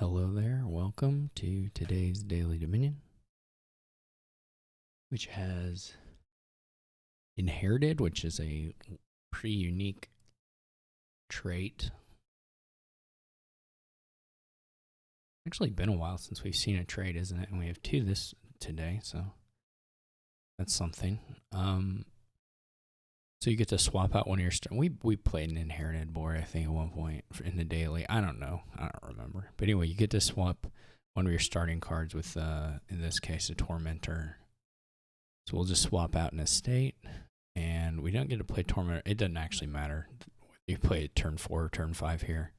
Hello there, welcome to today's Daily Dominion, which has inherited, which is a pretty unique trait. Actually, been a while since we've seen a trait, isn't it? And we have two this today, so that's something. So you get to swap out one of your we played an inherited board, I think, at one point in the daily. I don't know, I don't remember. But anyway, you get to swap one of your starting cards with, in this case, a Tormentor. So we'll just swap out an estate, and we don't get to play Tormentor. It doesn't actually matter. You play it turn 4 or turn 5 here.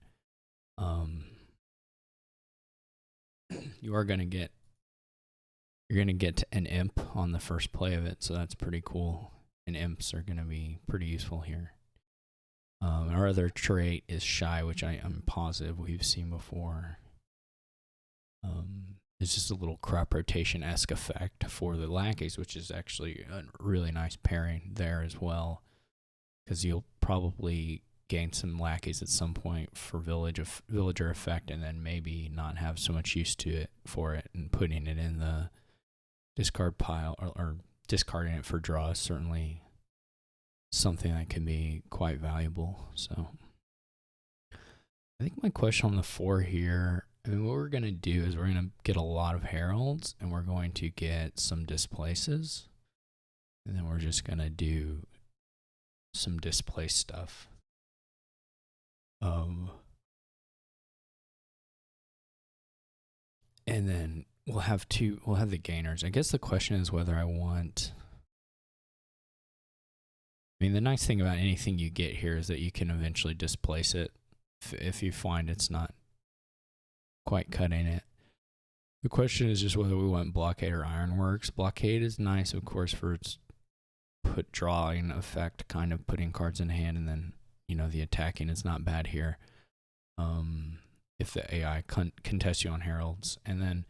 You are going to get, you're going to get an imp on the first play of it, so that's pretty cool. And imps are going to be pretty useful here. Our other trait is shy, which I'm positive we've seen before. It's just a little crop rotation-esque effect for the lackeys, which is actually a really nice pairing there as well, because you'll probably gain some lackeys at some point for villager effect, and then maybe not have so much use to it for it, and putting it in the discard pile or discarding it for draw is certainly something that can be quite valuable. So I think my question on the 4 here, I mean, what we're going to do is we're going to get a lot of heralds, and we're going to get some displaces, and then we're just going to do some displace stuff. And then we'll have the gainers. I guess the question is whether I want, I mean, the nice thing about anything you get here is that you can eventually displace it if you find it's not quite cutting it. The question is just whether we want blockade or ironworks. Blockade is nice, of course, for its drawing effect, kind of putting cards in hand, and then, you know, the attacking is not bad here. If the AI contests you on heralds, and then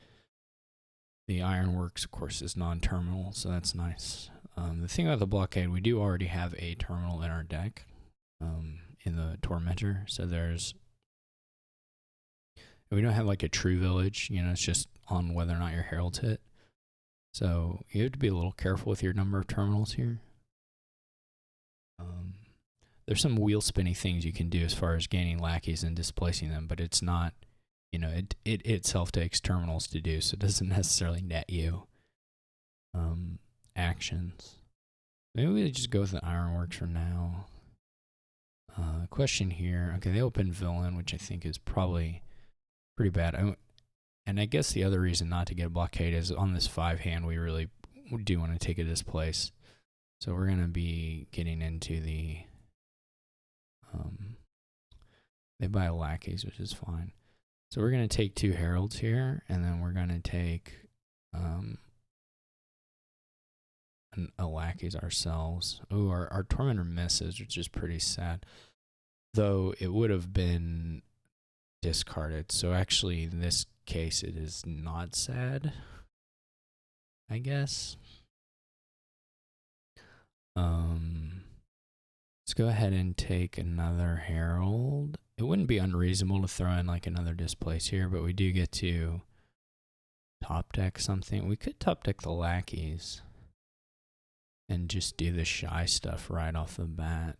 the ironworks, of course, is non-terminal, so that's nice. The thing about the blockade, we do already have a terminal in our deck, in the Tormentor, so we don't have like a true village, you know, it's just on whether or not your heralds hit. So you have to be a little careful with your number of terminals here. There's some wheel spinny things you can do as far as gaining lackeys and displacing them, but it's not, you know, it itself takes terminals to do, so it doesn't necessarily net you actions. Maybe we just go with the ironworks for now. Question here. Okay, they open villain, which I think is probably pretty bad. And I guess the other reason not to get a blockade is on this 5 hand, we really do want to take a displace. So we're going to be getting into the, they buy lackeys, which is fine. So we're going to take 2 heralds here, and then we're going to take a lackeys ourselves. Oh, our Tormentor misses, which is pretty sad. Though it would have been discarded. So actually, in this case, it is not sad, I guess. Let's go ahead and take another herald. It wouldn't be unreasonable to throw in like another displace here, but we do get to top deck something. We could top deck the lackeys and just do the shy stuff right off the bat.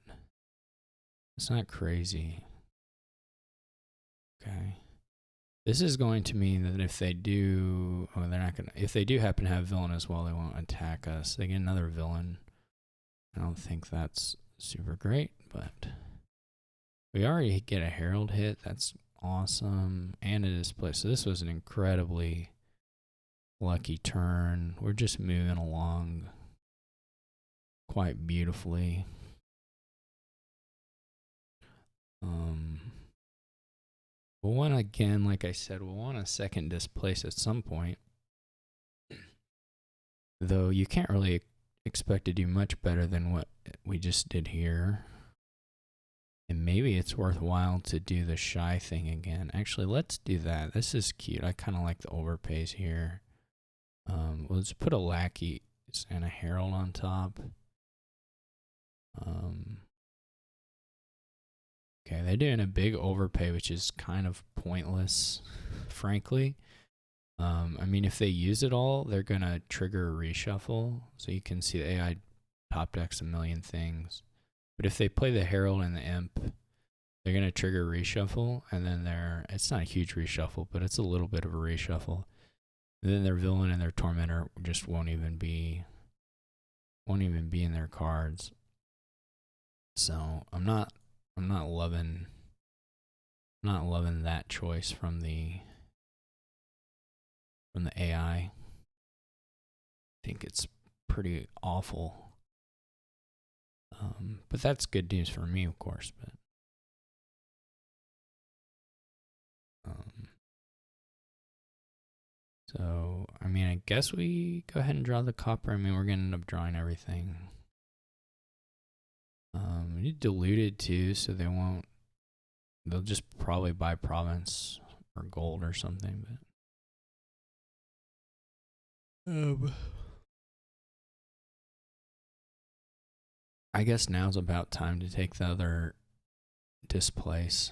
It's not crazy. Okay. This is going to mean that if they do, well, they're not going to, if they do happen to have villain as well, they won't attack us. They get another villain. I don't think that's super great, but we already get a herald hit. That's awesome. And a display. So this was an incredibly lucky turn. We're just moving along quite beautifully. We'll want, again, like I said, we'll want a second displace at some point. Though you can't really expect to do much better than what we just did here. And maybe it's worthwhile to do the shy thing again. Actually, let's do that. This is cute. I kind of like the overpays here. Let's put a lackey and a herald on top. Okay, they're doing a big overpay, which is kind of pointless, frankly. I mean, if they use it all, they're gonna trigger a reshuffle. So you can see the AI top decks a million things. But if they play the Herald and the Imp, they're gonna trigger a reshuffle, and then it's not a huge reshuffle, but it's a little bit of a reshuffle. And then their villain and their tormentor just won't even be in their cards. So I'm not loving that choice from the AI. I think it's pretty awful. But that's good news for me, of course. But so I mean, I guess we go ahead and draw the copper. I mean, we're gonna end up drawing everything. We need diluted too, so they'll just probably buy province or gold or something. But I guess now's about time to take the other displace.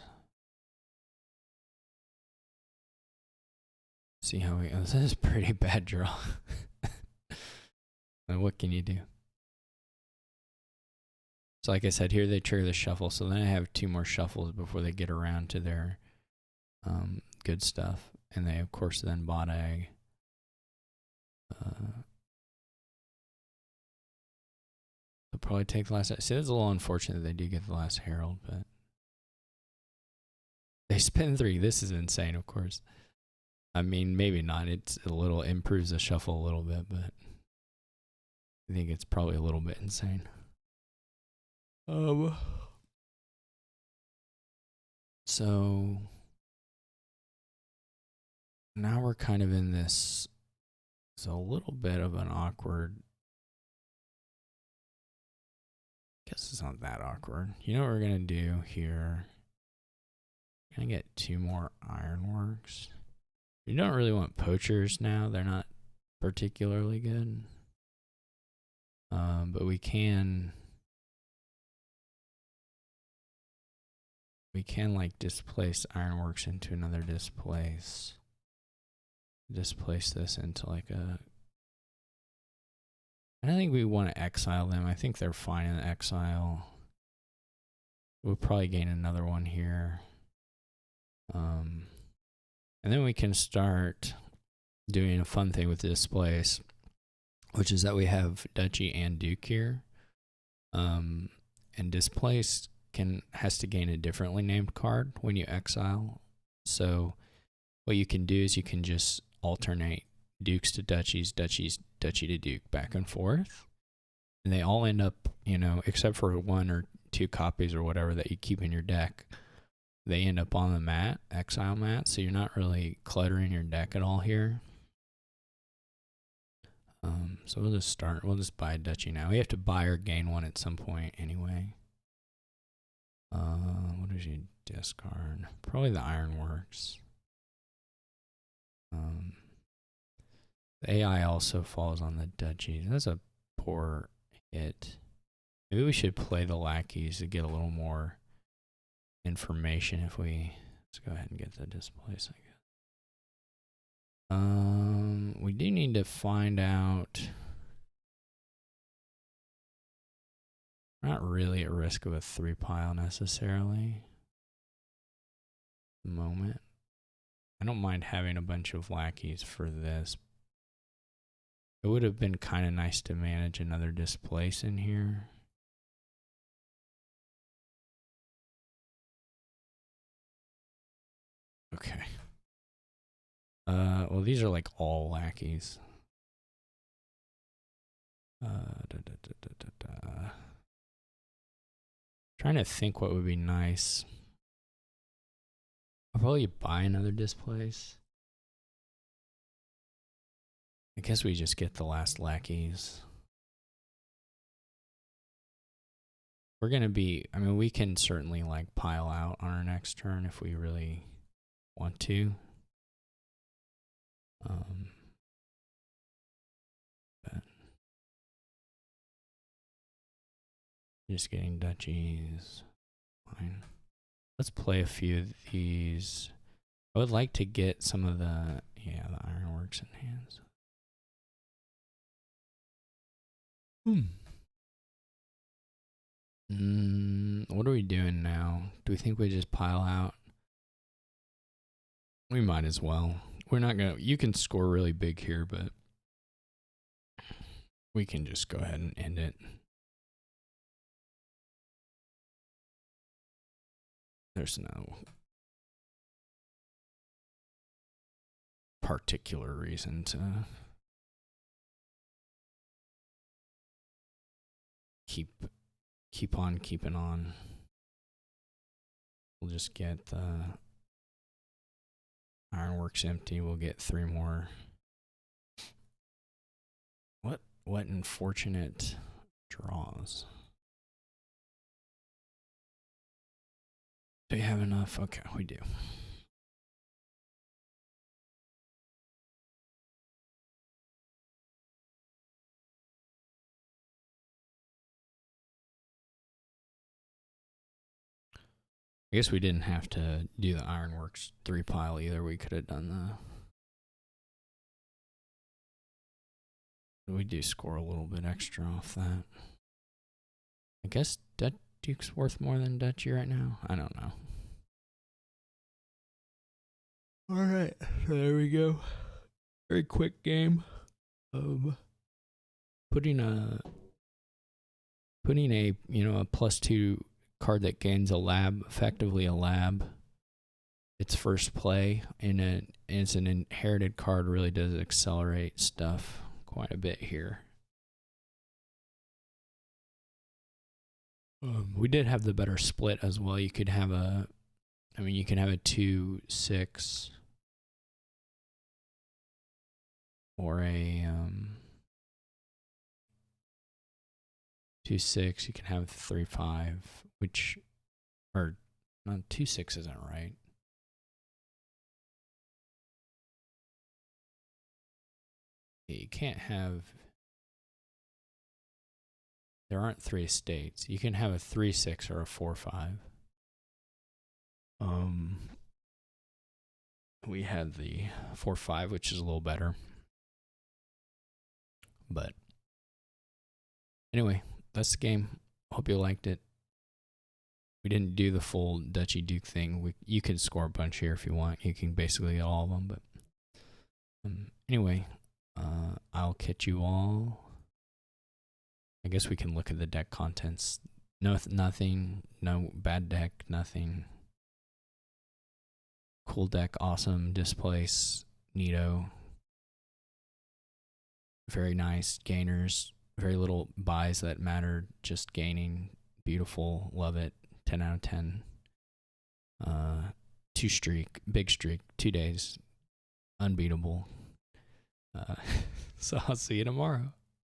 See how we. This is a pretty bad draw. What can you do? So like I said, here they trigger the shuffle. So then I have 2 more shuffles before they get around to their good stuff. And they, of course, then bought egg. They'll probably take the last. See, it's a little unfortunate that they do get the last Herald, but they spend 3. This is insane, of course. I mean, maybe not. It's a little improves the shuffle a little bit, but I think it's probably a little bit insane. So now we're kind of in this. It's a little bit of an awkward. Guess it's not that awkward. You know what we're gonna do here? Gonna get 2 more ironworks. You don't really want poachers now. They're not particularly good. But we can like displace ironworks into another displace. Displace this into like a. I don't think we want to exile them. I think they're fine in exile. We'll probably gain another one here. And then we can start doing a fun thing with displace, which is that we have duchy and duke here. And displace has to gain a differently named card when you exile. So what you can do is you can just alternate dukes to duchies, duchy to duke, back and forth. And they all end up, except for 1 or 2 copies or whatever that you keep in your deck, they end up on the mat, exile mat, so you're not really cluttering your deck at all here. So we'll just buy a duchy now. We have to buy or gain 1 at some point anyway. What does you discard? Probably the ironworks. The AI also falls on the duchy. That's a poor hit. Maybe we should play the lackeys to get a little more information if let's go ahead and get the displace, I guess. We do need to find out. We're not really at risk of a 3 pile necessarily. At the moment. I don't mind having a bunch of lackeys for this. It would have been kind of nice to manage another displace in here. Okay. Well, these are like all lackeys. Trying to think what would be nice. I'll probably buy another displace. I guess we just get the last lackeys. We're going to be, I mean, we can certainly like pile out on our next turn if we really want to. But just getting duchies. Fine. Let's play a few of these. I would like to get some of the Ironworks enhanced. What are we doing now? Do we think we just pile out? We might as well. We're not gonna. You can score really big here, but we can just go ahead and end it. There's no particular reason to keep on keeping on. We'll just get the Ironworks empty. We'll get 3 more. What unfortunate draws. Do we have enough? Okay, we do. I guess we didn't have to do the Ironworks 3 pile either. We could have done we do score a little bit extra off that. I guess Duke's worth more than Duchy right now. I don't know. All right, there we go. Very quick game of putting a a +2 card that gains a lab, effectively a lab. Its first play it's an inherited card, really does accelerate stuff quite a bit here. We did have the better split as well. You could have a 2-6 or a 2-6. You can have 3-5, or not, 2-6 isn't right. You can't have. There aren't 3 states. You can have a 3-6 or a 4-5. We had the 4-5, which is a little better. But anyway, that's the game. Hope you liked it. We didn't do the full Duchy Duke thing. You can score a bunch here if you want. You can basically get all of them. But anyway, I'll catch you all. I guess we can look at the deck contents. Nothing. No bad deck. Nothing. Cool deck. Awesome. Displace. Neato. Very nice. Gainers. Very little buys that matter. Just gaining. Beautiful. Love it. 10 out of 10. 2 streak. Big streak. 2 days. Unbeatable. So I'll see you tomorrow.